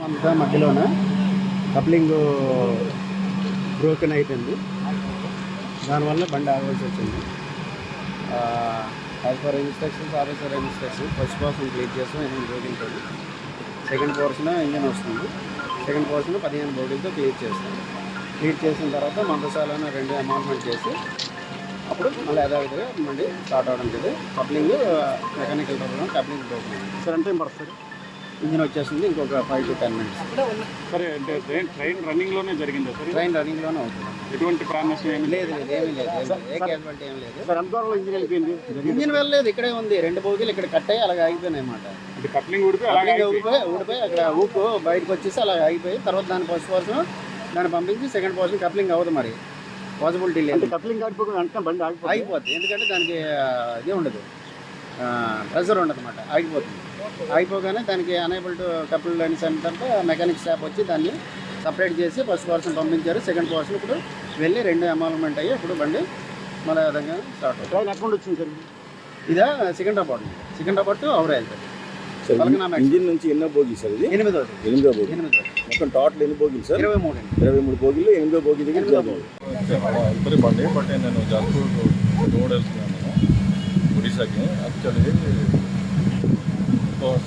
అంతా మధ్యలోన coupling broken అయిపోయింది. దానివల్ల బండి ఆగవలసి వచ్చింది. As per instructions officer instruction first portion clear చేస్తాం 8 బోగీలతో. సెకండ్ పోర్షన్ ఇంజన్ వస్తుంది. సెకండ్ పోర్షన్ 15 బోగీలతో క్లియర్ చేస్తాం. క్లియర్ చేసిన తర్వాత మందసాలను 2 అమౌంట్మెంట్ చేసి అప్పుడు మళ్ళీ యథావిధిగా మళ్ళీ స్టార్ట్ అవడం జరిగింది. Coupling mechanical problem, coupling broken. Sir ఎంత టైం పడుతుంది? ఇంజిన్ వచ్చేసింది ఇంకొక 5 to 10 minutes. సరే, అంటే ట్రైన్ రన్నింగ్లోనే జరిగిందా సార్? ట్రైన్ రన్నింగ్లోనే అవుతుంది. ఎటువంటి ప్రాణనష్టం ఏమి లేదు, ఏమీ లేదు, ఏ క్యాజువాలిటీ ఏం లేదు. సార్, ఎంత దూరంలో ఇంజిన్ అయిపోయింది? ఇంజిన్ వెళ్ళలేదు, ఇక్కడే ఉంది. 2 బోగీలు ఇక్కడ కట్ అయ్యి అలాగే ఆగిపోయినాయి అన్నమాట. అంటే కప్లింగ్ ఊడిపోయి అక్కడ ఊపు బయటకు వచ్చేసి అలా ఆగిపోయి తర్వాత దాని ఫస్ట్ పోర్షన్ దాన్ని పంపించి సెకండ్ పోర్షన్ కప్లింగ్ అవ్వదు. మరి పాసిబిలిటీ లేదు. కప్లింగ్ ఆగిపోయి అంటే బండి ఆగిపోతుంది. ఎందుకంటే దానికి ఇది ఉండదు, ప్రెషర్ ఉండదు అన్నమాట. ఆగిపోతుంది. ఆగిపోగానే దానికి అనేబుల్ టు కపుల్ లైన్స్ అంటే మెకానిక్ స్టాఫ్ వచ్చి దాన్ని సపరేట్ చేసి ఫస్ట్ పోర్షన్ పంపించారు. సెకండ్ పోర్షన్ ఇప్పుడు వెళ్ళి 2 అమాల్మెంట్ అయ్యి ఇప్పుడు బండి మళ్ళీ విధంగా స్టార్ట్ అవుతుంది. ట్రైన్ అకౌంట్ వచ్చింది సార్? ఇదా సికింద్రాబాద్ టు ఔరాయిల్. ఇంజిన్ నుంచి ఎన్నో బోగి సార్? ఇది 8వ బోగి. మొత్తం టోటల్ ఎన్ని బోగిలు సార్? 23 బోగిలు. 8వ బోగి దగ్గర ఇద్దరి బండి. బట్ నేను జల్పూర్ రోడ్ వెళ్తున్నాను ఒడిశాకి. యాక్చువల్లీ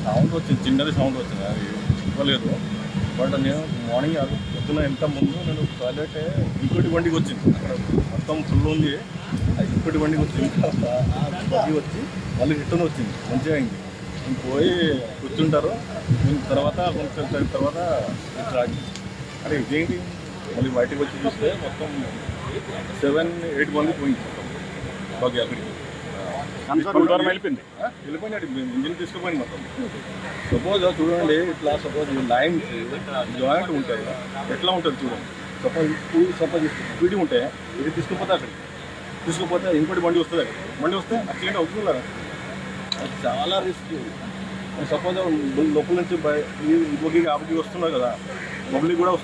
సౌండ్ వచ్చింది, చిన్నది సౌండ్ వచ్చింది, అది ఇవ్వలేదు. బట్ నేను మార్నింగ్ పొద్దున ఎంత ముందు నేను టాయిలెట్ ఇంకోటి బండికి వచ్చింది. అక్కడ మొత్తం ఫుల్ ఉంది. ఇంకోటి బండికి వచ్చింది. బండి వచ్చి మళ్ళీ రిటర్న్ వచ్చింది. మంచిగా అయింది. నేను పోయి కూర్చుంటారు. తర్వాత కొంచెం తర్వాత రాగి అరే ఇదేంటి మళ్ళీ బయటకు వచ్చి చూస్తే మొత్తం 7-8 మంది పోయింది బాగా అక్కడికి. వెళ్ళిపోయినాడు. ఇంజిన్ తీసుకుపోయింది మొత్తం. సపోజ్ చూడండి, ఇట్లా సపోజ్ లైన్స్ జాయింట్ ఉంటుంది, ఎట్లా ఉంటుంది చూడండి. సపోజ్ స్పీడ్ ఉంటే ఇది తీసుకుపోతే అక్కడికి తీసుకుపోతే ఇంకోటి బండి వస్తుంది. అక్కడ బండి వస్తే యాక్సిడెంట్ అవుతుంది కదా. చాలా రిస్క్. సపోజ్ లోపల నుంచి ఈ బొగ్గి ఆపకి వస్తున్నారు కదా, పబ్లిక్ కూడా వస్తుంది.